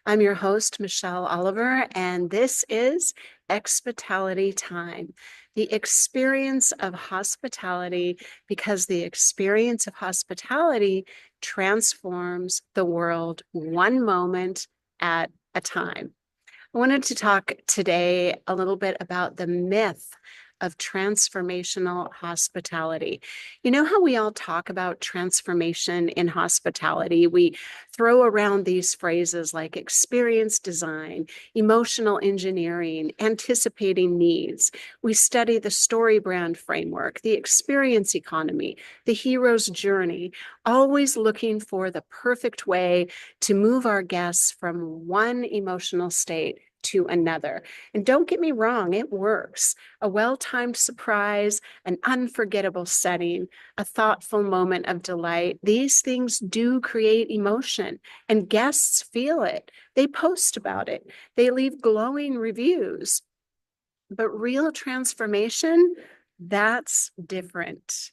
I'm your host, Michelle Oliver, and this is EXPITALITY Time, the experience of hospitality, because the experience of hospitality transforms the world one moment at a time. I wanted to talk today a little bit about the myth of transformational hospitality. You know how we all talk about transformation in hospitality? We throw around these phrases like experience design, emotional engineering, anticipating needs. We study the story brand framework, the experience economy, the hero's journey, always looking for the perfect way to move our guests from one emotional state to another. And don't get me wrong, it works. A well-timed surprise, an unforgettable setting, a thoughtful moment of delight. These things do create emotion, and guests feel it. They post about it. They leave glowing reviews. But real transformation, that's different.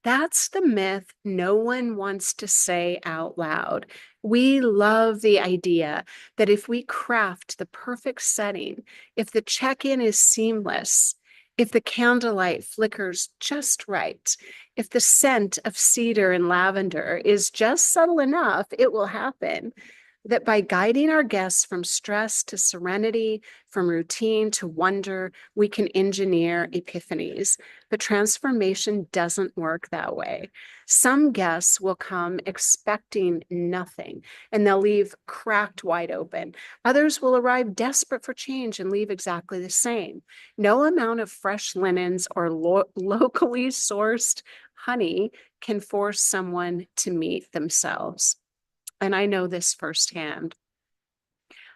That's the myth no one wants to say out loud. We love the idea that if we craft the perfect setting, if the check-in is seamless, if the candlelight flickers just right, if the scent of cedar and lavender is just subtle enough, it will happen. That by guiding our guests from stress to serenity, from routine to wonder, we can engineer epiphanies. But transformation doesn't work that way. Some guests will come expecting nothing and they'll leave cracked wide open. Others will arrive desperate for change and leave exactly the same. No amount of fresh linens or locally sourced honey can force someone to meet themselves. And I know this firsthand.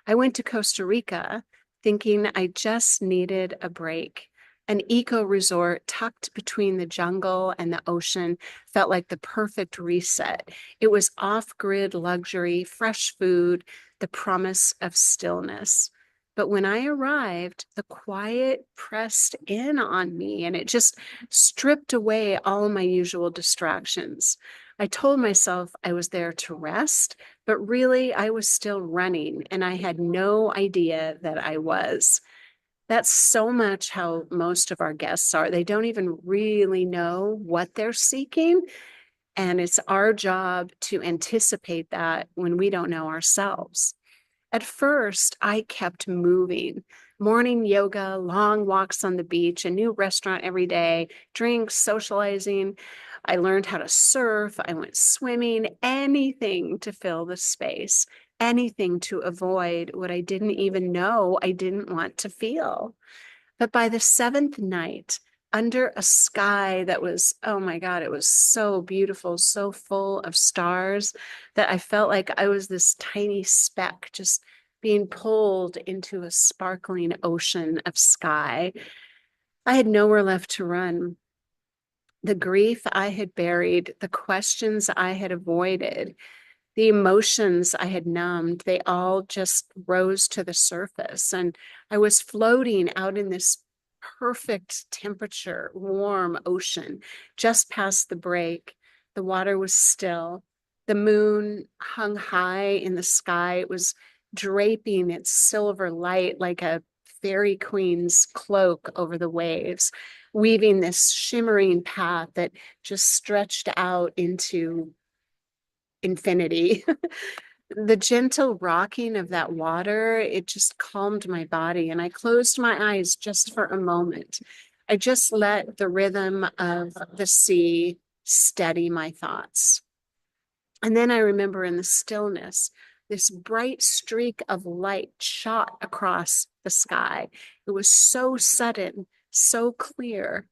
I went to Costa Rica thinking I just needed a break. An eco resort tucked between the jungle and the ocean felt like the perfect reset. It was off-grid luxury, fresh food, the promise of stillness. But when I arrived, the quiet pressed in on me and it just stripped away all my usual distractions. I told myself I was there to rest, but really I was still running and I had no idea that I was. That's so much how most of our guests are. They don't even really know what they're seeking. And it's our job to anticipate that when we don't know ourselves. At first, I kept moving. Morning yoga, long walks on the beach, a new restaurant every day, drinks, socializing. I learned how to surf. I went swimming, anything to fill the space, anything to avoid what I didn't even know I didn't want to feel. But by the seventh night, under a sky that was, oh my God, it was so beautiful, so full of stars that I felt like I was this tiny speck just being pulled into a sparkling ocean of sky. I had nowhere left to run. The grief I had buried, the questions I had avoided, the emotions I had numbed, they all just rose to the surface. And I was floating out in this perfect temperature, warm ocean just past the break. The water was still. The moon hung high in the sky. It was draping its silver light like a fairy queen's cloak over the waves, weaving this shimmering path that just stretched out into infinity. The gentle rocking of that water, it just calmed my body. And I closed my eyes just for a moment. I just let the rhythm of the sea steady my thoughts. And then I remember in the stillness, this bright streak of light shot across the sky. It was so sudden, so clear,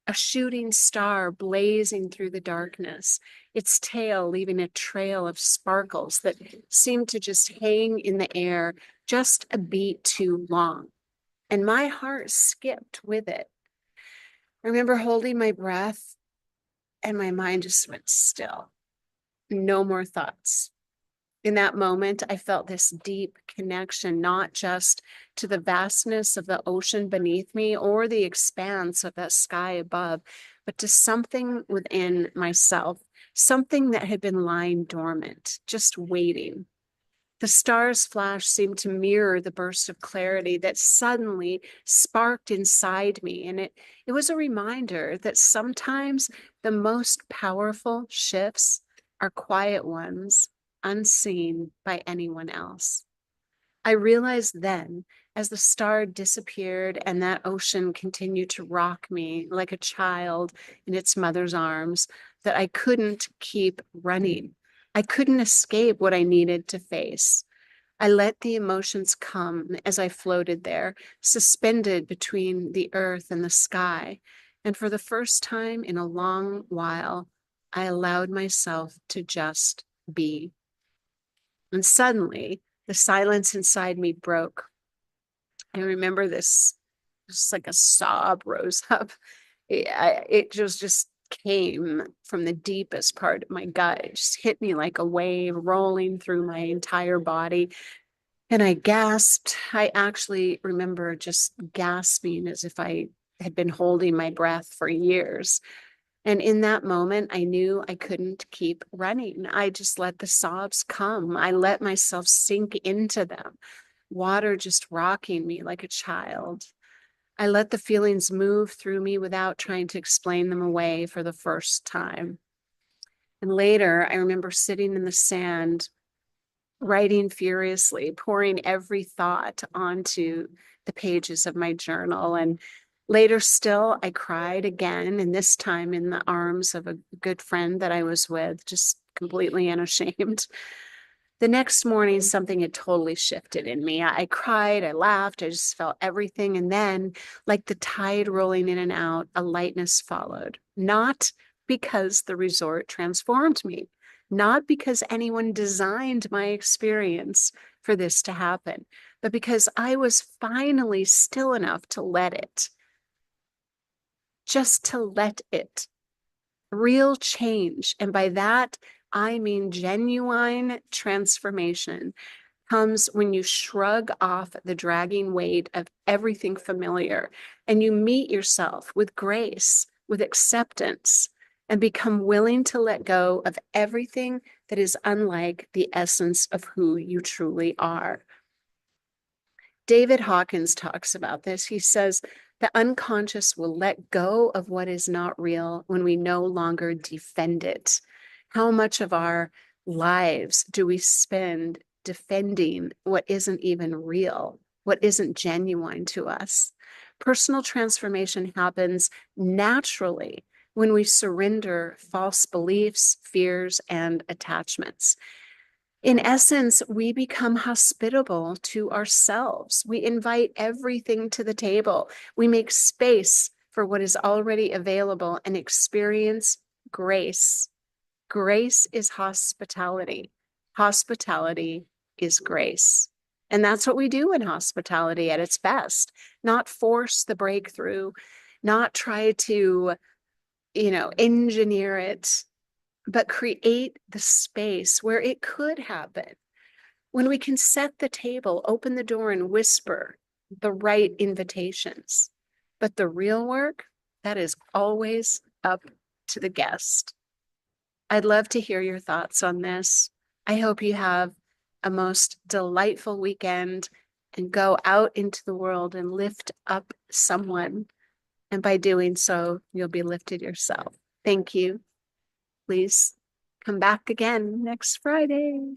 a shooting star blazing through the darkness, its tail leaving a trail of sparkles that seemed to just hang in the air just a beat too long. And my heart skipped with it. I remember holding my breath and my mind just went still. No more thoughts. In that moment, I felt this deep connection, not just to the vastness of the ocean beneath me or the expanse of that sky above, but to something within myself, something that had been lying dormant, just waiting. The star's flash seemed to mirror the burst of clarity that suddenly sparked inside me. And it was a reminder that sometimes the most powerful shifts are quiet ones, unseen by anyone else. I realized then, as the star disappeared and that ocean continued to rock me like a child in its mother's arms, that I couldn't keep running. I couldn't escape what I needed to face. I let the emotions come as I floated there, suspended between the earth and the sky. And for the first time in a long while, I allowed myself to just be. And suddenly, the silence inside me broke. I remember this, just like a sob rose up. It just came from the deepest part of my gut. It just hit me like a wave rolling through my entire body. And I gasped. I actually remember just gasping as if I had been holding my breath for years. And in that moment, I knew I couldn't keep running. I just let the sobs come. I let myself sink into them, water just rocking me like a child. I let the feelings move through me without trying to explain them away for the first time. And later, I remember sitting in the sand, writing furiously, pouring every thought onto the pages of my journal. And later still, I cried again, and this time in the arms of a good friend that I was with, just completely unashamed. The next morning, something had totally shifted in me. I cried, I laughed, I just felt everything. And then, like the tide rolling in and out, a lightness followed. Not because the resort transformed me, not because anyone designed my experience for this to happen, but because I was finally still enough to let it, just to let it. Real change. And by that, I mean genuine transformation comes when you shrug off the dragging weight of everything familiar and you meet yourself with grace, with acceptance, and become willing to let go of everything that is unlike the essence of who you truly are. David Hawkins talks about this. He says, the unconscious will let go of what is not real when we no longer defend it. How much of our lives do we spend defending what isn't even real, what isn't genuine to us? Personal transformation happens naturally when we surrender false beliefs, fears, and attachments. In essence, we become hospitable to ourselves. We invite everything to the table. We make space for what is already available and experience grace. Grace is hospitality. Hospitality is grace. And that's what we do in hospitality at its best. Not force the breakthrough, not try to, engineer it, but create the space where it could happen. When we can set the table, open the door, and whisper the right invitations. But the real work, that is always up to the guest. I'd love to hear your thoughts on this. I hope you have a most delightful weekend and go out into the world and lift up someone. And by doing so, you'll be lifted yourself. Thank you. Please come back again next Friday.